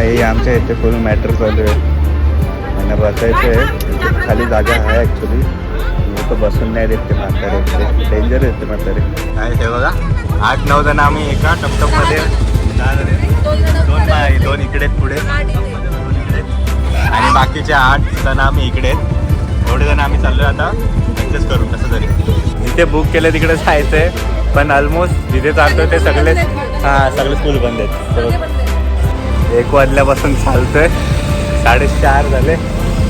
हे आमच्या इथे फुल मॅटर चालू आहे आणि बसायचं आहे. खाली जागा आहे ॲक्च्युली. लोक बसून नाही देत ते म्हातारे, डेंजर येते म्हातारे. काय ते बघा 8-9 जण आम्ही एका टपटपमध्ये, 2 इकडे पुढे आणि बाकीचे 8 जण आम्ही इकडे. एवढे जण आम्ही चाललोय आता ॲडजस्ट करू कसं तरी. जिथे बुक केलं तिकडे जायचं आहे, पण ऑलमोस्ट जिथे चालतोय ते सगळे सगळे स्कूल बंद आहेत. 1 वाजल्यापासून चालतोय, 4:30 झाले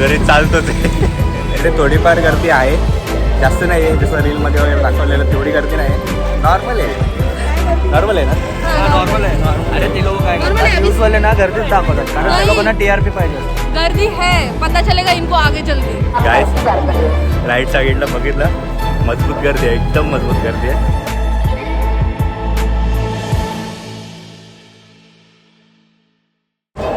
तरी चालतोच आहे. इकडे थोडीफार गर्दी आहे, जास्त नाही आहे. जसं रीलमध्ये वगैरे दाखवलेलं तेवढी गर्दी नाही. नॉर्मल आहे, नॉर्मल आहे ना, नॉर्मल आहे. अरे ते लोक काय न्यूजवाले ना गर्दीच दाखवतात, कारण त्या लोकांना TRP पाहिजे. गर्दी है, पता चलेगा इनको आगे चल के. गाइस राईट साईडला बघितलं, मजबूत गर्दी आहे, एकदम मजबूत गर्दी आहे.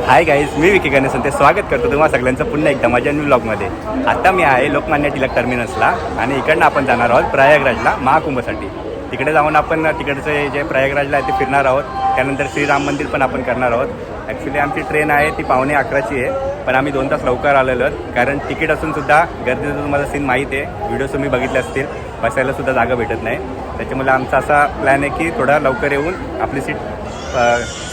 हाय गाईज, मी विकी गणेश ते स्वागत करतो तुम्हाला सगळ्यांचं पुन्हा एकदा माझ्या न्यू ब्लॉगमध्ये. आता मी आहे लोकमान्य टिळक टर्मिनसला आणि इकडनं आपण जाणार आहोत प्रयागराजला महाकुंभसाठी. तिकडे जाऊन आपण तिकडचे जे प्रयागराजला आहे ते फिरणार आहोत. त्यानंतर श्रीराम मंदिर पण आपण करणार आहोत. ॲक्च्युली आमची ट्रेन आहे ती 11:45 आहे, पण आम्ही 2 तास लवकर आलेलो आहोत, कारण तिकीट असूनसुद्धा गर्दीचं तुम्हाला सीन माहीत आहे. व्हिडिओ तुम्ही बघितले असतील, बसायलासुद्धा जागा भेटत नाही. त्याच्यामुळे आमचा असा प्लॅन आहे की थोडा लवकर येऊन आपली सीट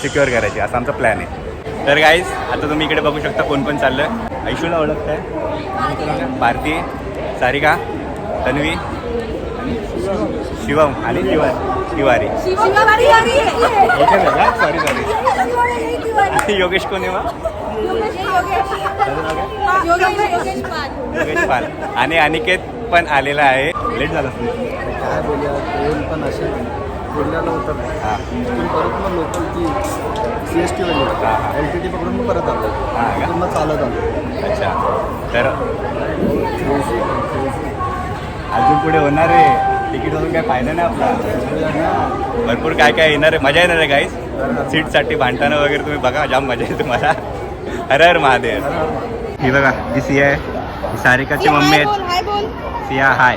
सिक्युअर करायची, असा आमचा प्लॅन आहे. तर गाईज आता तुम्ही इकडे बघू शकता कोण कोण चाललं आहे. ऐशूला ओळखताय, भारती, सारिका, तन्वी, शिवम आणि शिवारी. सॉरी योगेश कोण आहे मग? योगेश पाल आणि अनिकेत पण आलेला आहे. लेट झाला काय बोलूया, ट्रेन पण असे बोलल्याला होतं. हां परत मग लोकल ती CST वाली LTT पकडून मग परत आलो. हां का, मग चालत आलो. अच्छा. तर अजून पुढे होणार आहे, तिकीट होऊन काय फायदा नाही आपला. भरपूर काय काय येणार आहे, मजा येणार आहे गाईज. सीटसाठी भांडताना वगैरे तुम्ही बघा, जाम मजा येते तुम्हाला. हर हर महादेव. ही बघा जी सिया आहे, ही सारिकाची मम्मी आहेत. सिया हाय,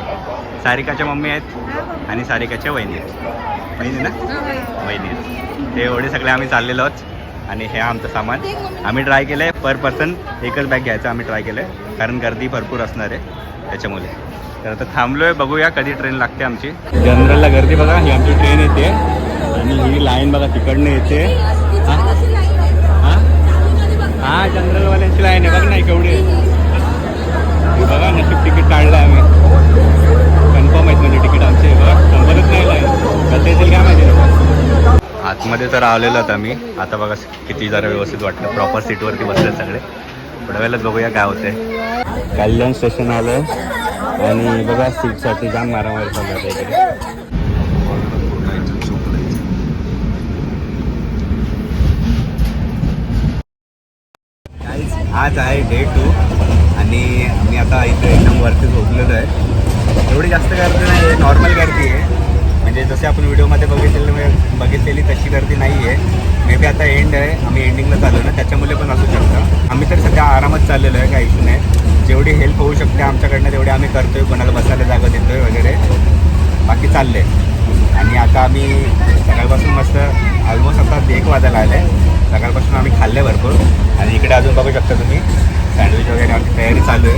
सारिकाच्या मम्मी आहेत आणि सारिकाच्या वहिनी आहेत. वहिनी ना, वहिनी आहेत. ते एवढे सगळे आम्ही चाललेलो आहोत आणि हे आमचं सामान आम्ही ट्राय केलं आहे. पर पर्सन एकच बॅग घ्यायचं आम्ही ट्राय केलं आहे, कारण गर्दी भरपूर असणार आहे त्याच्यामुळे. तर आता थांबलो आहे, बघूया कधी ट्रेन लागते आमची. जनरलला गर्दी बघा, ही आमची ट्रेन येते आणि ही लाईन बघा तिकडनं येते. हां जनरलवाल्यांची लाईन आहे बघ ना केवढी. बघा नशीब तिकीट काढलं आहे आम्ही, कन्फर्म आहेत म्हणजे तिकीट आमचे. बघा संपतच नाही लाईन, कसं येतील काय माहिती. आतमध्ये तर आलेलो आहोत आम्ही. आता बघा किती जरा व्यवस्थित वाटतं, प्रॉपर सीटवरती बसले सगळे. थोड्या वेळेलाच बघूया काय होते. कल्याण स्टेशन आलं आणि बघा सीटसाठी जाम मारामारी चालू आहे इकडे. आज आहे Day 2 आणि आम्ही आता इथे एकदम वरती झोपलेलो आहे. एवढी जास्त गर्दी नाही आहे, नॉर्मल गर्दी आहे. म्हणजे जसे आपण व्हिडिओमध्ये बघितलेली तशी गर्दी नाही आहे. मे बी आता एंड आहे, आम्ही एंडिंगला चाललो ना, त्याच्यामुळे पण असू शकतं. आम्ही तर सध्या आरामात चाललेलो आहे, काही इश्यू नाही. जेवढी हेल्प होऊ शकते आमच्याकडनं तेवढी आम्ही करतो आहे. कोणाला बसायला जागा देतो आहे वगैरे, बाकी चाललं आहे. आणि आता आम्ही सकाळपासून मस्त ऑलमोस्ट आता 1 वाजायला आलं आहे. सकाळपासून आम्ही खाल्लं आहे भरपूर आणि इकडे अजून बघू शकता तुम्ही सँडविच वगैरे आमची तयारी चालू आहे.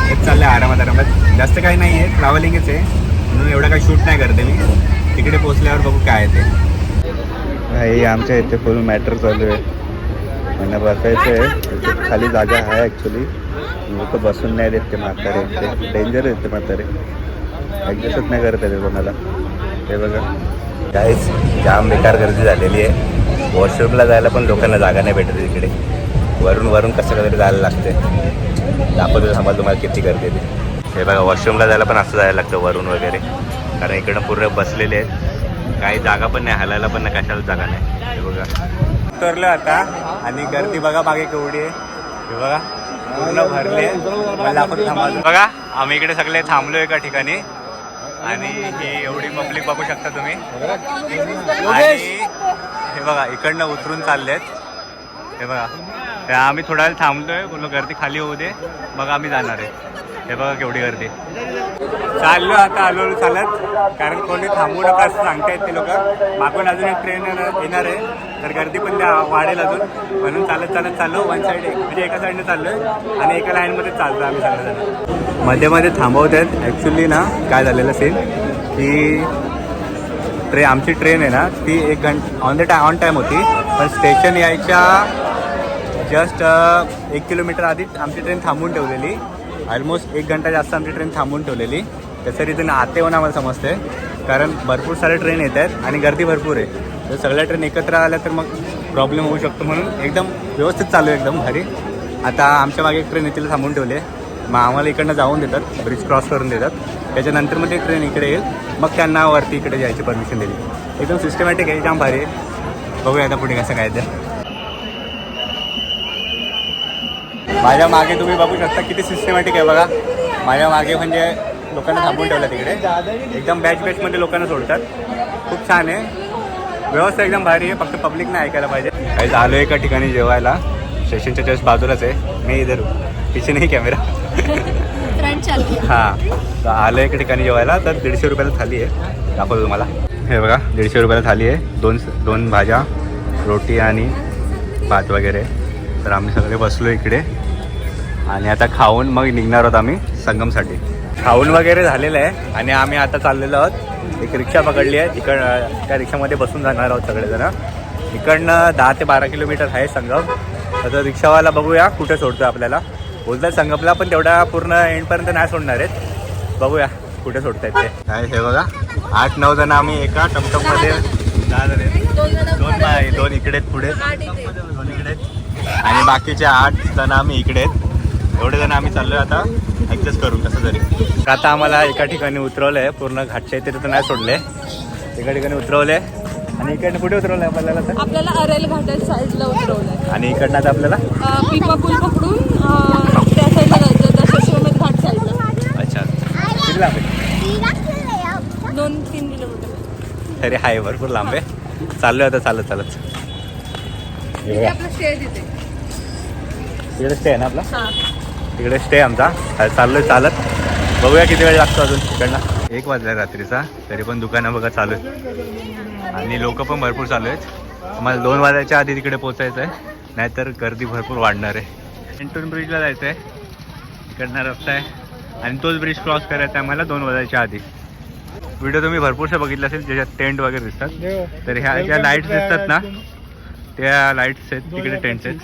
हेच चाललं आहे आरामात. जास्त काही नाही आहे, ट्रॅव्हलिंगच आहे म्हणून एवढं काही शूट नाही करते मी. तिकडे पोचल्यावर बघू काय आहे ते. हे आमच्या इथे फुल मॅटर चालू आहे आणि बसायचं आहे. खाली जागा आहे ॲक्च्युली. लोक बसून नाही देत ते म्हातारे, ते डेंजर येते म्हातारे, ॲडजस्टच नाही करत आहे कोणाला. ते बघा काहीच जाम बेकार गर्दी झालेली आहे. वॉशरूमला जायला पण लोकांना जागा नाही भेटत इकडे. वरून कसं वगैरे जायला लागते. दाखवतो थांबा तुम्हाला किती गर्दी येते. हे बघा वॉशरूमला जायला पण असं जायला लागतं वरून वगैरे, कारण इकडं पूर्ण बसलेले आहेत. काही जागा पण नाही, हलायला पण नाही, कशाला जागा नाही. हे बघा उतरलं आता आणि गर्दी बघा मागे केवढी आहे. हे बघा पूर्ण भरली आहे. मला आपण थांबलो बघा, आम्ही इकडे सगळे थांबलो एका ठिकाणी आणि ही एवढी पब्लिक बघू शकता तुम्ही. आणि हे बघा इकडनं उतरून चालले आहेत. हे बघा आम्ही थोडा वेळ थांबलोय, बोललो गर्दी खाली होऊ दे, बघा आम्ही जाणार आहे. हे बघा केवढी गर्दी. चाललो आता हळूहळू चालत, कारण कोणी थांबू नका असं सांगतायत ते लोक. मागून अजून एक ट्रेन येणार आहे, तर गर्दी पण वाढेल अजून, म्हणून चालत चालत चाललो. वन साईड म्हणजे एका साईडने चाललोय आणि एका लाईनमध्ये चालतो आम्ही सगळेजण. मध्ये मध्ये थांबवत आहेत. ॲक्च्युली ना काय झालेलं असेल की आमची ट्रेन आहे ना ती 1 घंटा ऑन टाईम होती, पण स्टेशन यायच्या जस्ट 1 किलोमीटर आधीच आमची ट्रेन थांबवून ठेवलेली. ऑलमोस्ट 1 घंटा जास्त आमची ट्रेन थांबवून ठेवलेली. त्याचं रिझन आते होऊन आम्हाला समजते, कारण भरपूर सारे ट्रेन येत आहेत आणि गर्दी भरपूर आहे. तर सगळ्या ट्रेन एकत्र आल्या तर मग प्रॉब्लेम होऊ शकतो, म्हणून एकदम व्यवस्थित चालू आहे, एकदम भारी. आता आमच्या मागे एक ट्रेन तिला थांबवून ठेवली आहे. मग आम्हाला इकडनं जाऊन देतात, ब्रिज क्रॉस करून देतात. त्याच्यानंतर मग ती ट्रेन इकडे येईल, मग त्यांना वरती इकडे जायची परमिशन दिली. एकदम सिस्टमॅटिक आहे, जाम भारी आहे. बघूया आता पुढे कसं काय ते. माझ्या मागे तुम्ही बघू शकता किती सिस्टमॅटिक आहे बघा. माझ्या मागे म्हणजे लोकांना थांबवून ठेवलं तिकडे, एकदम बॅचमध्ये लोकांना सोडतात. खूप छान आहे, व्यवस्था एकदम भारी आहे. फक्त पब्लिक नाही ऐकायला पाहिजे. काही झालो एका ठिकाणी जेवायला, स्टेशनच्या जस्ट बाजूलाच आहे. मी इधर पिछे नाही कॅमेरा. हां, तर आलो एका ठिकाणी जेवायला. तर 150 रुपयाला थाली आहे, दाखवतो तुम्हाला. हे बघा 150 रुपयाला थाली आहे. दोन भाज्या, रोटी आणि भात वगैरे. तर आम्ही सगळे बसलो इकडे आणि आता खाऊन मग निघणार आहोत आम्ही संगमसाठी. खाऊन वगैरे झालेलं आहे आणि आम्ही आता चाललेलो आहोत. एक रिक्षा पकडली आहे, त्या रिक्षामध्ये बसून जाणार आहोत सगळेजण. इकडनं 10 ते 12 किलोमीटर आहे संगम. तर रिक्षावाला बघूया कुठे सोडतो आपल्याला. बोलतात संगमला, पण तेवढा पूर्ण एंडपर्यंत नाही सोडणार आहेत. बघूया कुठे सोडत आहेत ते. काय हे बघा 8-9 जण आम्ही एका टमटममध्ये. 10 जण आहेत, 2 इकडे आहेत पुढे, 2 इकडे आहेत आणि बाकीचे 8 जण आम्ही इकडे आहेत. एवढे जण आम्ही चाललोय आता ॲडजस्ट करून कसं तरी. आता आम्हाला एका ठिकाणी उतरवलं आहे, पूर्ण घाटच्या इथे तर नाही सोडले, एका ठिकाणी उतरवले. आणि इकडनं कुठे उतरवलं आहे आपल्याला अरेल घाटाच्या साईडला उतरवलंय आणि इकडनं आता आपल्याला पिपा पूल पकडून त्या साईडला जायचं, दशाश्वमेध घाट साईडला. अच्छा, किती लांब आहे? 2-3 किलोमीटर तरी आहे, भरपूर लांब आहे. चाललोय आता चालत चालत. आपला स्टे आहे तिथे. तिकडे स्टे आहे ना आपला, हां तिकडे स्टे आमचा. चाललोय चालत, बघूया किती वेळ लागतो अजून. तिकडनं 1 वाजला रात्रीचा, तरी पण दुकानं बघा चालू आहेत आणि लोक पण भरपूर चालू आहेत. मला 2 वाजायच्या आधी तिकडे पोचायचं आहे, नाहीतर गर्दी भरपूर वाढणार आहे. एंटून ब्रिजला जायचं आहे, तिकडनं रस्ता आहे आणि तोच ब्रिज क्रॉस करायचा आहे मला 2 वाजायच्या आधी. व्हिडिओ तुम्ही भरपूरशा बघितलं असेल ज्याच्यात टेंट वगैरे दिसतात. तर ह्या ज्या लाईट्स दिसतात ना, त्या लाईट्स आहेत तिकडे, टेंट्स आहेत.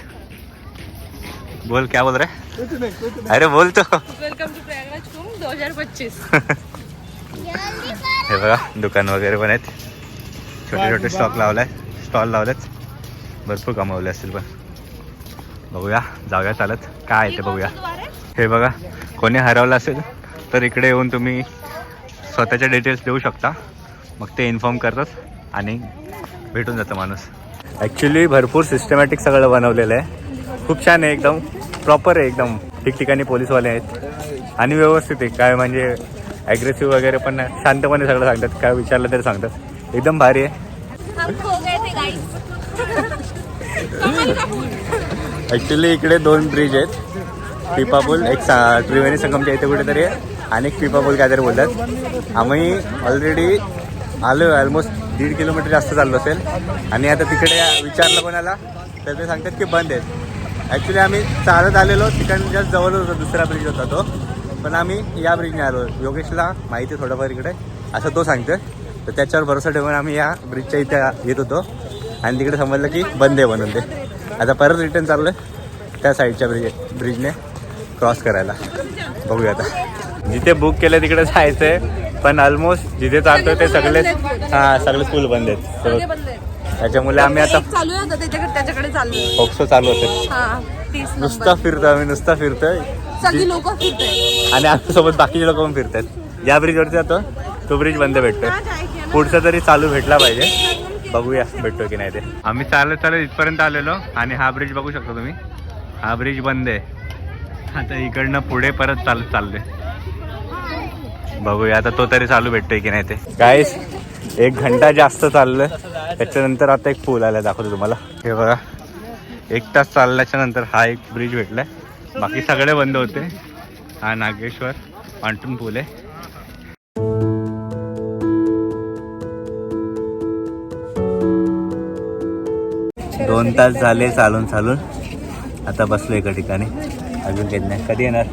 बोल, क्या बोल रहे? अरे बोल तो. Welcome to Prayagraj Kumbh 2025. हे बघा दुकान वगैरे पण आहेत, छोटे छोटे स्टॉल लावलेत. भरपूर कमावले असतील, पण बघूया, जाऊया चालत काय आहे ते बघूया. हे बघा, कोणी हरवलं असेल तर इकडे येऊन तुम्ही स्वतःच्या डिटेल्स देऊ शकता, मग ते इन्फॉर्म करतात आणि भेटून जातं माणूस. ॲक्च्युली भरपूर सिस्टमॅटिक सगळं बनवलेलं आहे, खूप छान आहे, एकदम प्रॉपर आहे. एकदम ठिकठिकाणी पोलीसवाले आहेत आणि व्यवस्थित आहे. काय म्हणजे ॲग्रेसिव्ह वगैरे पण नाही, शांतपणे सगळं सांगतात, काय विचारलं तरी सांगतात. एकदम भारी आहे. ॲक्च्युली इकडे 2 ब्रिज आहेत, पिपा पूल, एक त्रिवेणी संगमच्या इथे कुठेतरी आहे आणि एक पिपा पूल काहीतरी बोलतात. आम्ही ऑलरेडी आलो, ऑलमोस्ट 1.5 किलोमीटर जास्त चाललो असेल आणि आता तिकडे विचारलं कोणाला तर ते सांगतात की बंद आहेत. ॲक्च्युली आम्ही चालत आलेलो, तिकडे जास्त जवळ होतो, दुसरा ब्रिज होता तो, पण आम्ही या ब्रिजने आलो. योगेशला माहिती आहे थोडंफार इकडे, असं तो सांगतोय. तर त्याच्यावर भरोसा ठेवून आम्ही या ब्रिजच्या इथे येत होतो आणि तिकडे समजलं की बंद आहे म्हणून ते. आता परत रिटर्न चाललो आहे त्या साईडच्या ब्रिजने क्रॉस करायला. बघूया आता, जिथे बुक केलं तिकडे जायचं आहे, पण ऑलमोस्ट जिथे चालतोय ते सगळे स्कूल बंद आहेत. त्याच्यामुळे आम्ही आता चालू आहे, त्याच्याकडे चालू आहे. फोक्सो चालू होते, नुसता फिरतोय सगळी लोक फिरताय आणि आमच्यासोबत बाकीचे लोक पण फिरतात. ज्या ब्रिजवरती जातो तो ब्रिज बंद भेटतोय, पुढचा तरी चालू भेटला पाहिजे. बघूया भेटतो की नाही ते. आम्ही चालत इथपर्यंत आलेलो आणि हा ब्रिज बघू शकता तुम्ही, हा ब्रिज बंद आहे. आता इकडनं पुढे परत चाललोय. बघूया आता तो तरी चालू भेटतोय की नाही ते. गाईस 1 घंटा जास्त चाललोय, त्याच्यानंतर आता एक पूल आला, दाखवतो तुम्हाला. हे बघा 1 तास चालल्याच्या नंतर हा एक ब्रिज भेटलाय, बाकी सगळे बंद होते. हा नागेश्वर पॉन्टून पूल आहे. 2 तास झाले चालून आता बसलो एका ठिकाणी. अजून काही नाही. कधी येणार?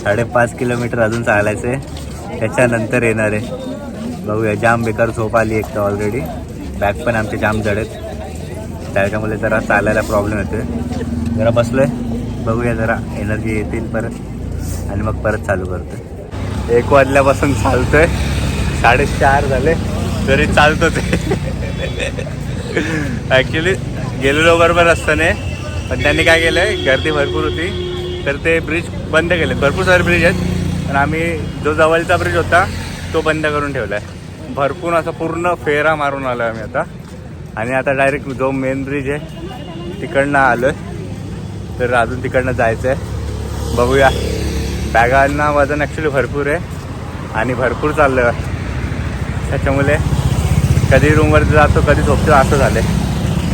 5.5 किलोमीटर अजून चालायचं आहे, त्याच्यानंतर येणार आहे. बघूया. जाम बेकार झोप आली एक तर ऑलरेडी. बॅग पण आमचे जाम जड आहेत, त्याच्यामुळे जरा चालायला प्रॉब्लेम येतोय. जरा बसलो आहे, बघूया जरा एनर्जी येतील परत आणि मग परत चालू करतोय. 1 वाजल्यापासून चालतोय, 4:30 झाले तरी चालतोच आहे. ॲक्च्युली गेलेलो बरोबर असताना, पण त्यांनी काय केलं आहे, गर्दी भरपूर होती तर ते ब्रिज बंद केले. भरपूर सारे ब्रिज आहेत, पण आम्ही जो जवळचा ब्रिज होता तो बंद करून ठेवला आहे. भरपूर असं पूर्ण फेरा मारून आलो आहे आम्ही आता. आणि आता डायरेक्ट जो मेन ब्रिज आहे तिकडनं आलो आहे, तर अजून तिकडनं जायचं आहे. बघूया. बॅगांना वजन ॲक्च्युली भरपूर आहे आणि भरपूर चाललं आहे, त्याच्यामुळे कधी रूमवर जातो कधी झोपतो असं झालं आहे.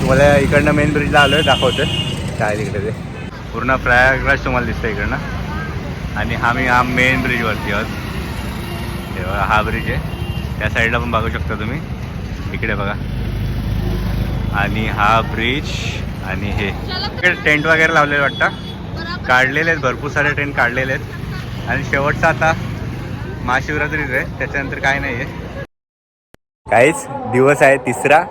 तुम्हाला इकडनं मेन ब्रिजला आलो आहे, दाखवतो काय तिकडे ते पूर्ण प्रयागराज तुम्हाला दिसतं इकडनं. आणि हा मेन ब्रिजवरती आहोत. तेव्हा हा ब्रिज आहे, त्या साईडला पण बघू शकता तुम्ही, इकडे बघा. आणि हा ब्रिज आणि हे टेंट वगैरे लावलेले वाटतं, काढलेले आहेत, भरपूर सारे टेंट काढलेले आहेत. आणि शेवटचा आता महाशिवरात्रीच आहे, त्याच्यानंतर काय नाही आहे. काहीच दिवस आहे 3रा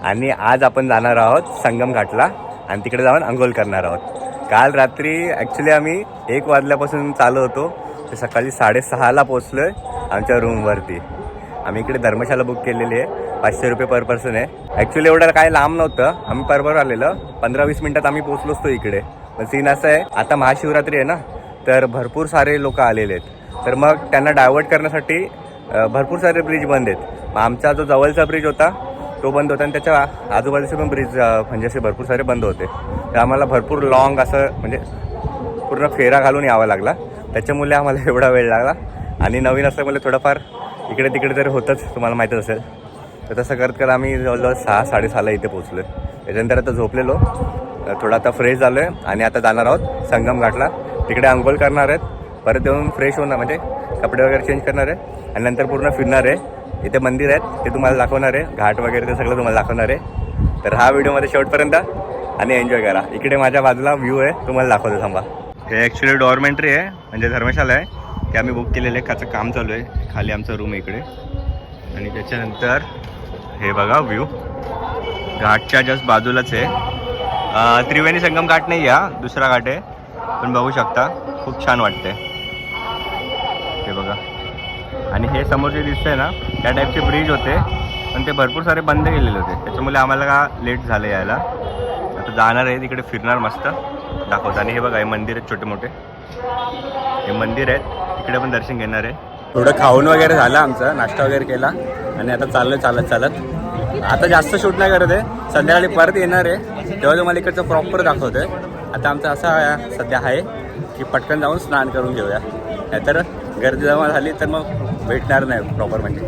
आणि आज आपण जाणार आहोत संगम घाटला आणि तिकडे जाऊन अंघोळ करणार आहोत. काल रात्री ॲक्च्युली आम्ही 1 वाजल्यापासून चालू होतो, ते सकाळी 6:30ला पोचलो आहे आमच्या रूमवरती. आम्ही इकडे धर्मशाला बुक केलेली आहे, 500 रुपये पर पर्सन आहे. ॲक्च्युली एवढं काय लांब नव्हतं, आम्ही बरोबर आलेलं 15-20 मिनटात आम्ही पोचलो असतो इकडे. पण सीन असं आहे, आता महाशिवरात्री आहे ना, तर भरपूर सारे लोक आलेले आहेत, तर मग त्यांना डायव्हर्ट करण्यासाठी भरपूर सारे ब्रिज बंद आहेत. आमचा जो जवळचा ब्रिज होता तो बंद होता आणि त्याच्या आजूबाजूचे पण ब्रिज म्हणजे असे भरपूर सारे बंद होते. तर आम्हाला भरपूर लॉंग असं म्हणजे पूर्ण फेरा घालून यावा लागला, त्याच्यामुळे आम्हाला एवढा वेळ लागला. आणि नवीन असल्यामुळे थोडंफार इकडे तिकडे तरी होतंच, तुम्हाला माहीतच असेल. तर तसं करत आम्ही जवळजवळ 6-6:30ला इथे पोचलो आहे. त्याच्यानंतर आता झोपलेलो, थोडं आता फ्रेश झालो आहे आणि आता जाणार आहोत संगम घाटला. तिकडे अंघोळ करणार आहेत, परत येऊन फ्रेश होणार म्हणजे कपडे वगैरे चेंज करणार आहे आणि नंतर पूर्ण फिरणार आहे. इथे मंदिर आहेत ते तुम्हाला दाखवणार आहे, घाट वगैरे ते सगळं तुम्हाला दाखवणार आहे. तर हा व्हिडिओमध्ये शेवटपर्यंत आणि एन्जॉय करा. इकडे माझ्या बाजूला व्ह्यू आहे, तुम्हाला दाखवतो थांबा. हे ॲक्च्युली डॉर्मेंटरी आहे, म्हणजे धर्मशाला आहे, ते आम्ही बुक केलेलं आहे. त्याचं काम चालू आहे, खाली आमचा रूम आहे इकडे. आणि त्याच्यानंतर हे बघा व्ह्यू घाटच्या जस्ट बाजूलाच आहे. त्रिवेणी संगम घाट नाही आहे, दुसरा घाट आहे, पण बघू शकता खूप छान वाटते हे बघा. आणि हे समोर जे दिसतंय ना, त्या टाईपचे ब्रिज होते, पण ते भरपूर सारे बंद केलेले होते, त्याच्यामुळे आम्हाला का लेट झालं यायला. आता जाणार आहे तिकडे, फिरणार मस्त, दाखवतो. आणि हे बघा हे मंदिर आहेत छोटे मोठे, हे मंदिर आहेत, तिकडे पण दर्शन घेणार आहे. थोडं खाऊन वगैरे झालं आमचं, नाश्ता वगैरे केला आणि आता चाललो चालत. आता जास्त शूट नाही करत आहे, संध्याकाळी परत येणार आहे तेव्हा तुम्हाला इकडचं प्रॉपर दाखवतो आहे. आता आमचं असं सध्या आहे की पटकन जाऊन स्नान करून घेऊया, नाहीतर गर्दी जमा झाली तर मग भेटणार नाही प्रॉपर म्हणजे.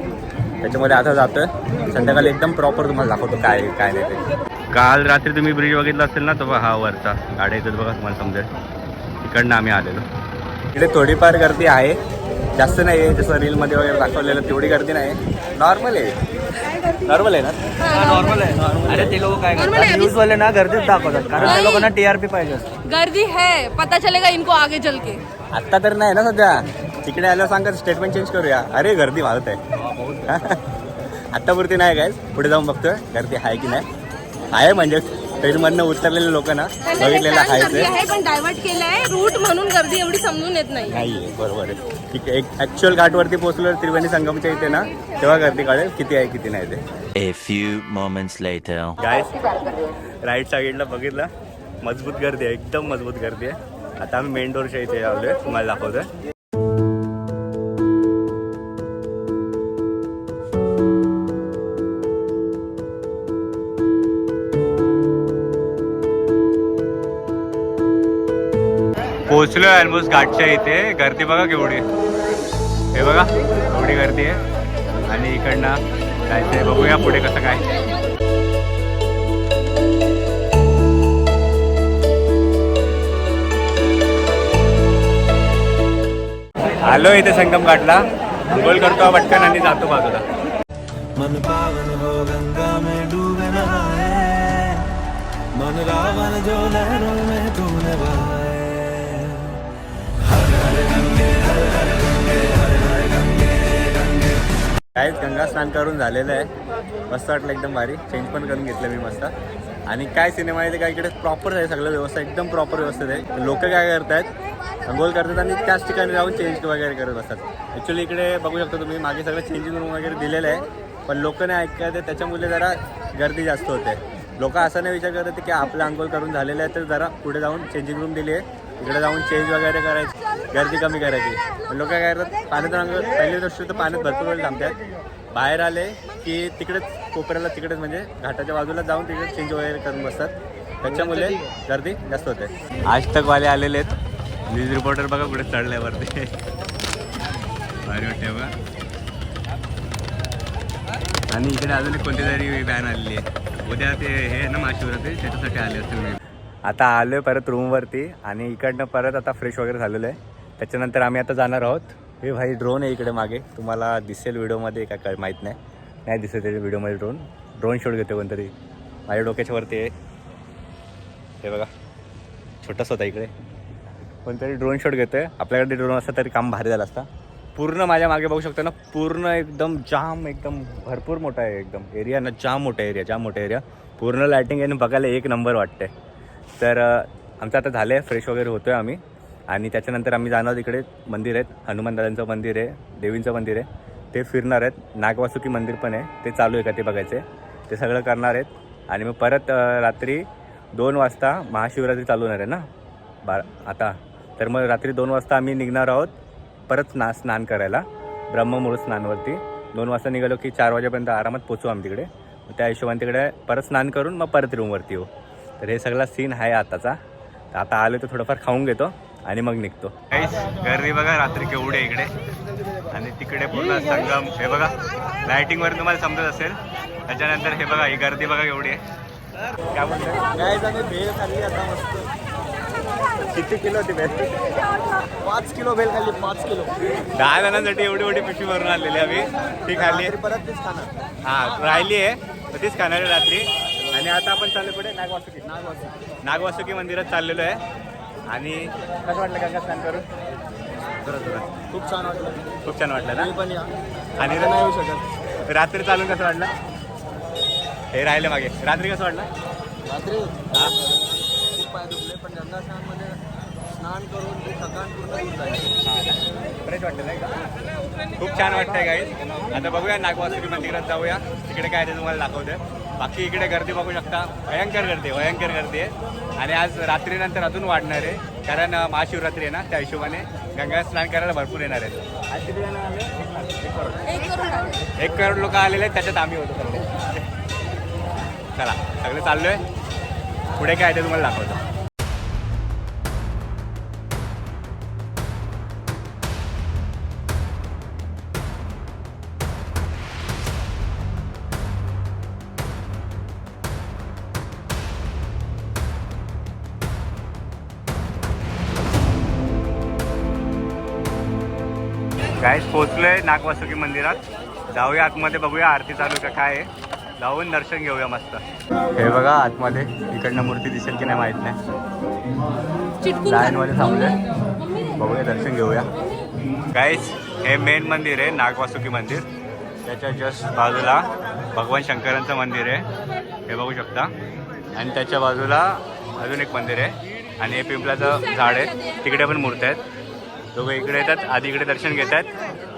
त्याच्यामुळे आता जातो आहे, संध्याकाळी एकदम प्रॉपर तुम्हाला दाखवतो काय काय नाही ते. काल रात्री तुम्ही ब्रिज बघितला असेल ना, तो हा वरचा गाड्या येतात बघा, तुम्हाला समजेल. इकडनं आम्ही आलेलो. इकडे थोडीफार गर्दी आहे, जास्त नाही आहे, जसं रीलमध्ये वगैरे दाखवलेलं तेवढी गर्दी नाही. नॉर्मल आहे ना, नॉर्मल आहे. अरे ते लोक काय करतात, न्यूज वाले ना गर्दीच दाखवतात, कारण त्या लोकांना TRP पाहिजे असतं. गर्दी है, पता चलेगा इनको आगे चल के. आत्ता तर नाही ना सध्या, तिकडे आल्यावर सांगत स्टेटमेंट चेंज करूया. अरे गर्दी वाढत आहे. आत्तापुरती नाही काय, पुढे जाऊन बघतोय गर्दी आहे की नाही. आहे म्हणजे ट्रेनमधनं उतरलेले लोक ना बघितलेलं आहे, पण डायव्हर्ट केलंय रूट म्हणून गर्दी एवढी समजून येत नाही. नाहीये. बरोबर आहे. ठीक आहे, एक ॲक्च्युअल घाटवरती पोहोचलो त्रिवेणी संगमच्या इथे ना, तेव्हा गर्दी कळेल किती आहे किती नाही ते. A few moments later. Guys, right साईडला बघितलं, मजबूत गर्दी आहे, एकदम मजबूत गर्दी आहे. आता आम्ही मेन डोरच्या इथे आलोय, तुम्हाला दाखवतोय. पोहोचलोय ऑलमोस्ट घाटच्या इथे. गर्दी बघा केवढी, हे बघा एवढी गर्दी आहे. आणि इकडनं जायचंय, बघूया पुढे कसं काय. आलो इथे संगम घाटला, अंघोळ करतो पटकन आणि जातो बाजूला. मन पावन हो गंगा में डूबे नहाए, मन रावण जो लहरों में तूने बहाए काहीच गंगा स्नान करून झालेलं आहे. मस्त वाटलं, एकदम भारी. चेंज पण करून घेतलं मी मस्त. आणि काय सिनेमा आहे ते काय इकडे प्रॉपर आहे, सगळं व्यवस्था एकदम प्रॉपर व्यवस्थित आहे. लोक काय करतात, अंघोळ करतात आणि त्याच ठिकाणी जाऊन चेंज वगैरे करत असतात. ॲक्च्युली इकडे बघू शकता तुम्ही मागे सगळं चेंजिंग रूम वगैरे दिलेलं आहे, पण लोक नाही ऐकत, त्याच्यामुळे जरा गर्दी जास्त होते. लोक असं नाही विचार करतात की आपलं अंघोळ करून झालेलं आहे तर जरा पुढे जाऊन चेंजिंग रूम दिली आहे, इकडे जाऊन चेंज वगैरे करायची, गर्दी कमी करायची. पण लोक काय करतात, पाण्यात अंघोळ पहिली गोष्ट तर पाण्यात भरपूर वेळ थांबतात. बाहेर आले की तिकडेच कोपऱ्याला तिकडेच म्हणजे घाटाच्या बाजूला जाऊन तिकडे चेंज वगैरे करून बसतात, त्याच्यामुळे गर्दी जास्त होते. आज तक वाले आलेले आहेत. न्यूज रिपोर्टर बघा कुठे चढले वरती, भारी वाटते बघा. आणि इकडे अजून एक कोणती तरी व्हॅन आलेली आहे. उद्या ते हे ना महाशिवरात्री त्याच्यासाठी आले असतील मी. आता आलो आहे परत रूमवरती आणि इकडनं परत आता फ्रेश वगैरे झालेलं आहे. त्याच्यानंतर आम्ही आता जाणार आहोत. हे भाई ड्रोन आहे इकडे मागे, तुम्हाला दिसेल व्हिडिओमध्ये काय माहीत नाही दिसेल त्याच्या व्हिडिओमध्ये. ड्रोन शूट घेतो कोणतरी, माझ्या डोक्याच्या वरती आहे. हे बघा छोटासा होता इकडे, कोणतरी ड्रोन शूट घेतो आहे. आपल्याकडे ड्रोन असता तरी काम भारी झालं असता. पूर्ण माझ्या मागे बघू शकतो ना, पूर्ण एकदम जाम, एकदम भरपूर मोठा आहे एकदम एरिया ना, जाम मोठा एरिया. पूर्ण लायटिंग आहे, बघायला एक नंबर वाटते. तर आमचं आता झालं आहे, फ्रेश वगैरे होतो आहे आम्ही. आणि त्याच्यानंतर आम्ही जाणार इकडे मंदिर आहेत, हनुमान दादांचं मंदिर आहे, देवींचं मंदिर आहे, ते फिरणार आहेत. नागवासुकी मंदिर पण आहे, ते चालू आहे का ते बघायचं आहे, ते सगळं करणार आहेत. आणि मग परत रात्री 2 वाजता महाशिवरात्री चालू होणार आहे ना आता, तर मग रात्री 2 वाजता आम्ही निघणार आहोत परत स्नान करायला, ब्रह्ममुहूर्त स्नानवरती. 2 वाजता निघालो की 4 वाजेपर्यंत आरामात पोचू आम्ही तिकडे. त्या हिशोबाने तिकडे परत स्नान करून मग परत रूमवरती येऊ. तर हे सगळा सीन आहे आताचा. तर आता आलो तर थोडंफार खाऊन घेतो आणि मग निघतो. गर्दी बघा रात्री केवढी आहे इकडे, आणि तिकडे पूर्ण संगम. हे बघा लायटिंगवर तुम्हाला समजत असेल. त्याच्यानंतर हे बघा ही गर्दी बघा केवढी आहे. काय म्हणतात काय झालं, भेल खाल्ली आता मस्त. किती किलो होती भेल? 5 किलो भेल खाल्ली, 5 किलो. 10 जणांसाठी एवढी मोठी पिशवी भरून आणलेली आम्ही, ती खाल्ली. परत तेच खाणार. हां राहिली आहे तर तीच खाणार आहे रात्री. आणि आता आपण चाललो पुढे नागवासुकी मंदिरात चाललेलो आहे. आणि कसं वाटलं गंगा स्नान करून? खूप छान वाटलं. खूप छान वाटलं ना. पण या आणि नाही येऊ शकत. रात्री चालून कसं वाटलं? हे राहिले मागे. रात्री कसं वाटलं? रात्री हां खूप पाय दुखले, पण गंगा स्नानमध्ये स्नान करून ती थकान पूर्ण दूर जाईल. फ्रेश वाटलं नाही का? खूप छान वाटतंय काही. आता बघूया नागवासुकी मंदिरात जाऊया, तिकडे काय ते तुम्हाला दाखवते. बाकी इकडे गर्दी बघू शकता, भयंकर गर्दी आहे. आणि आज रात्रीनंतर अजून वाढणार आहे, कारण महाशिवरात्री आहे ना, त्या हिशोबाने गंगा स्नान करायला भरपूर येणार आहेत. आज किती जण आले? 1 करोड लोक आलेले आहेत, त्याच्यात आम्ही होतो. चला सगळे चाललोय, पुढे काय ते तुम्हाला दाखवतो. गाईस पोहोचलोय नागवासुकी मंदिरात. जाऊया आतमध्ये, बघूया आरती चालू का काय आहे, जाऊन दर्शन घेऊया मस्त. हे बघा आतमध्ये, इकडनं मूर्ती दिसेल की नाही माहित नाही. लाईनमध्ये थांबलोय, बघूया दर्शन घेऊया. गाईस हे मेन मंदिर आहे नागवासुकी मंदिर. त्याच्या जस्ट बाजूला भगवान शंकरांचं मंदिर आहे, हे बघू शकता. आणि त्याच्या बाजूला अजून एक मंदिर आहे, आणि हे पिंपलाचं झाड आहे, तिकडे पण मूर्ती आहेत. दोघं इकडे येतात, आधी इकडे दर्शन घेतात,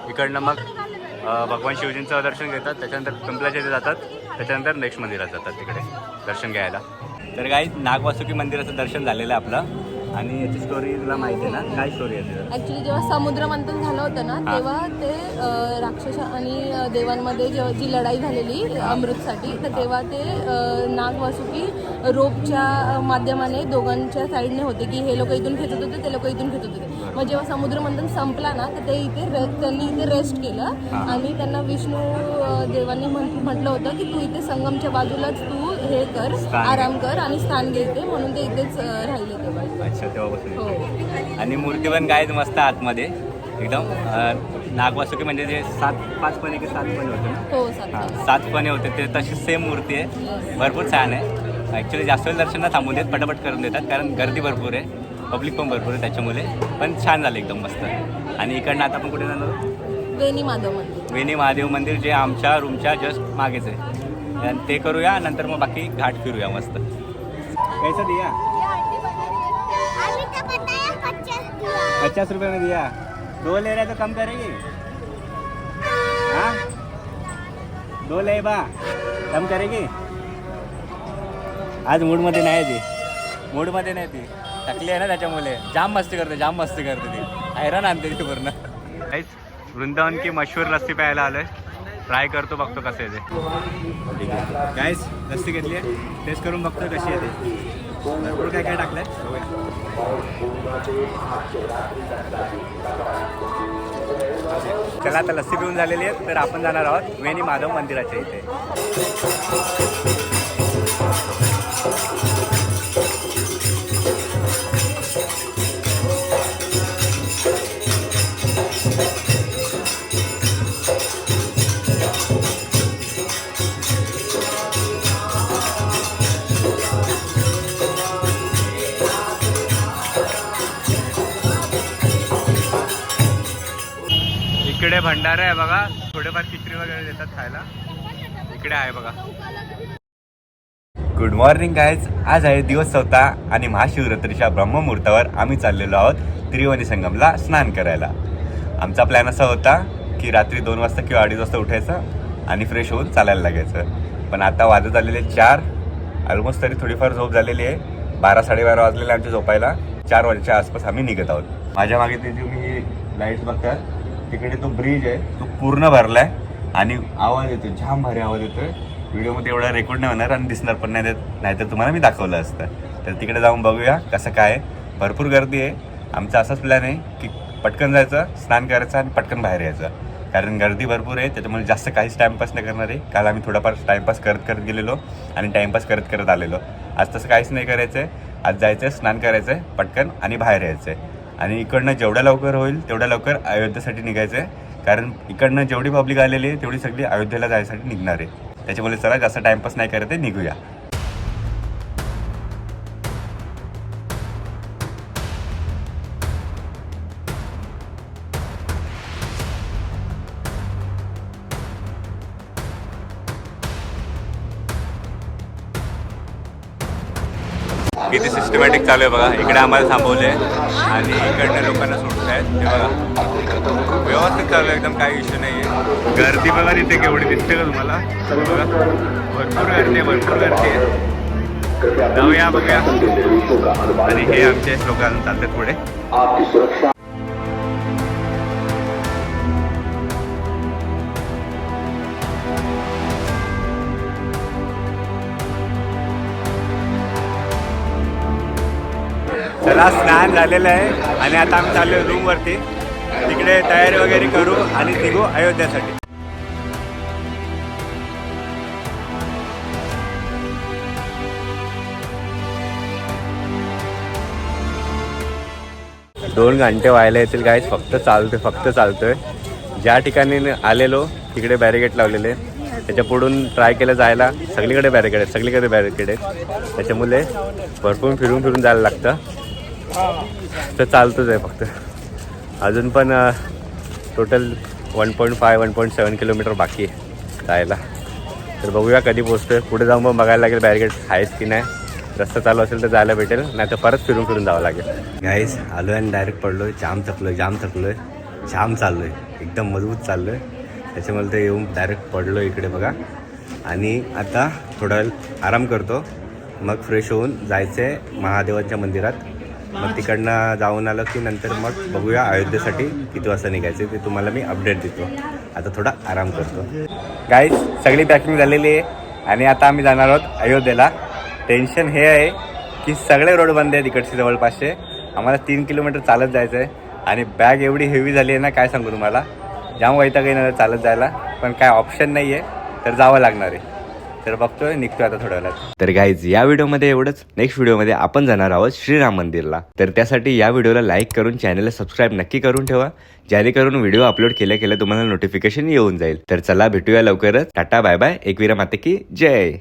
इकडनं मग भगवान शिवजींचं दर्शन घेतात, त्याच्यानंतर पिंपलाच्या इथे जातात, त्याच्यानंतर नेक्स्ट मंदिरात जातात तिकडे दर्शन घ्यायला. तर काही नागवासुकी मंदिराचं दर्शन झालेलं आहे आपलं. आणि याची स्टोरी तुला माहिती आहे ना, काय स्टोरी आहे? ॲक्च्युली जेव्हा समुद्र मंथन झालं होतं ना, तेव्हा ते राक्षस आणि देवांमध्ये जेव्हा जी लढाई झालेली अमृतसाठी, तर तेव्हा ते नागवासुकी रोपच्या माध्यमाने दोघांच्या साईडने होते, की हे लोक इथून खेचत होते, ते लोक इथून खेचत होते. मग जेव्हा समुद्र मंथन संपला ना, तर ते त्यांनी इथे रेस्ट केलं. आणि त्यांना विष्णू देवांनी म्हटलं होतं की तू इथे संगमच्या बाजूलाच तू हे कर, आराम कर आणि स्थान घेते, म्हणून ते इथेच राहिले तेव्हा. अच्छा, तेव्हापासून. आणि मूर्ती पण काय मस्त आतमध्ये एकदम. नागवासुकी म्हणजे जे 5 पणे की 7 पणे होते ना? हो, 7 पणे होते, ते तशी सेम मूर्ती आहे, भरपूर छान आहे. ॲक्च्युली जास्त वेळ दर्शनला थांबून देत, पटापट करून देतात कारण गर्दी भरपूर आहे, पब्लिक पण भरपूर आहे त्याच्यामुळे. पण छान झालं एकदम मस्त. आणि इकडनं आता आपण कुठे जाणार? वेणी माधव मंदिर. वेणी महादेव मंदिर जे आमच्या रूमच्या जस्ट मागेच आहे, आणि ते करूया. नंतर मग बाकी घाट फिरूया मस्त. कैसा दिया? 50 रुपये में दिया. 2 ले रहे तो कम करेगी? हाँ 2 ले बा, कम करेगी? आज मूडमध्ये नाही ती, मूडमध्ये नाही ती, थकली आहे ना त्याच्यामुळे. जाम मस्ती करते ती, हैराण आणते ती पूर्ण. वृंदावन की मशहूर लस्सी प्यायला आलोय. ट्राय करतो, बघतो कसं आहे ते. गाईस लस्सी घेतली आहे, टेस्ट करून बघतो कशी आहे ते. भरपूर काय काय टाकलंय चला. आता लस्सी पिऊन झालेली आहे, तर आपण जाणार आहोत वेणी माधव मंदिराच्या इथे. इकडे भंडारा आहे बघा, थोडेफार खिचडी वगैरे देतात खायला. इकडे आहे बघा. Good morning guys. आज आहे दिवस 4 आणि महाशिवरात्रीच्या ब्रह्ममुहूर्तावर आम्ही चाललेलो आहोत त्रिवेणी संगमला स्नान करायला. आमचा प्लॅन असा होता की रात्री 2 वाजता किंवा 2:30 वाजता उठायचं आणि फ्रेश होऊन चालायला लागायचं. पण आता वाजत आलेले 4, ऑलमोस्ट तरी थोडीफार झोप झालेली आहे. 12-12:30 वाजलेले आमच्या झोपायला. 4 वाजेच्या आसपास आम्ही निघत आहोत. माझ्या मागे ते तुम्ही लाईट्स बघतात, तिकडे तो ब्रिज आहे, तो पूर्ण भरलाय आणि आवाज येतो, जाम भारी आवाज येतोय. व्हिडिओमध्ये एवढा रेकॉर्ड नाही होणार आणि दिसणार पण नाही तर तुम्हाला मी दाखवलं असतं. तर तिकडे जाऊन बघूया कसं काय. भरपूर गर्दी आहे. आमचा असाच प्लॅन आहे की पटकन जायचं, स्नान करायचं आणि पटकन बाहेर यायचं, कारण गर्दी भरपूर आहे. त्याच्यामुळे जास्त काहीच टाईमपास नाही करणार आहे. काल आम्ही थोडाफार टाईमपास करत गेलेलो आणि टाईमपास करत आलेलो. आज तसं काहीच नाही करायचं आहे. आज जायचं आहे, स्नान करायचं आहे पटकन आणि बाहेर यायचं आहे. आणि इकडनं जेवढ्या लवकर होईल तेवढ्या लवकर अयोध्येसाठी निघायचं आहे, कारण इकडनं जेवढी पब्लिक आलेली आहे तेवढी सगळी अयोध्येला जायसाठी निघणार आहे. त्याच्यामुळे चला जास्त टाईमपास नाही करत आहे, निघूया. किती सिस्टमॅटिक चालू आहे बघा. इकडे आम्हाला थांबवले आणि इकडनं लोकांना सोडत आहेत. हे बघा व्यवस्थित चालू आहे एकदम, काही इश्यू नाही आहे. गर्दी बघा तिथे केवढी दिसते का तुम्हाला? बघा भरपूर गर्दी आहे. जाऊया बघूया. आणि हे आमचे लोक अजून चालतात पुढे. चला स्नान झालेलं आहे आणि आता आम्ही चाललो रूमवरती. तिकडे तयारी वगैरे करू आणि निघू अयोध्यासाठी. दोन घंटे व्हायला येतील गाईज. फक्त चालतोय. ज्या ठिकाणी आलेलो तिकडे बॅरिकेड लावलेले, त्याच्या पुढून ट्राय केलं जायला. सगळीकडे बॅरिकेड आहे. त्याच्यामुळे भरपूर फिरून जायला लागतं. तर चालतोच आहे फक्त. अजून पण टोटल 1.5-1.7 किलोमीटर बाकी आहे जायला. तर बघूया कधी पोहोचतोय. पुढे जाऊन मग बघायला लागेल बॅरिकेड आहेत की नाही. रस्ता चालू असेल तर जायला भेटेल, नाही तर परत फिरून जावं लागेल. गाईस आलो आणि डायरेक्ट पडलो. जाम थकलोय. जाम चाललोय, एकदम मजबूत चाललोय. त्याच्यामुळे ते येऊन डायरेक्ट पडलो इकडे बघा. आणि आता थोडा वेळ आराम करतो, मग फ्रेश होऊन जायचं आहे महादेवांच्या मंदिरात. मग तिकडनं जाऊन आलं की नंतर मग बघूया अयोध्येसाठी किती वाजता निघायचं ते तुम्हाला मी अपडेट देतो. आता थोडा आराम करतो. गाईज सगळी पॅकिंग झालेली आहे आणि आता आम्ही जाणार आहोत अयोध्येला. टेन्शन हे आहे की सगळे रोड बंद आहेत इकडचे जवळपासचे. आम्हाला 3 किलोमीटर चालत जायचं आहे आणि बॅग एवढी हेवी झाली आहे ना, काय सांगू तुम्हाला. जाम वैताग येणार चालत जायला, पण काय ऑप्शन नाही आहे, तर जावं लागणार आहे. तर बघतोय, निघतोय आता थोड्या वेळात. तर गाईज या व्हिडिओमध्ये एवढंच. नेक्स्ट व्हिडिओमध्ये आपण जाणार आहोत श्रीराम मंदिरला. तर त्यासाठी या व्हिडिओला लाईक करून चॅनलला सबस्क्राईब नक्की करून ठेवा, जेणेकरून व्हिडिओ अपलोड केल्या तुम्हाला नोटिफिकेशन येऊन जाईल. तर चला भेटूया लवकरच. Tata bye bye. एकवीरा माते की जय.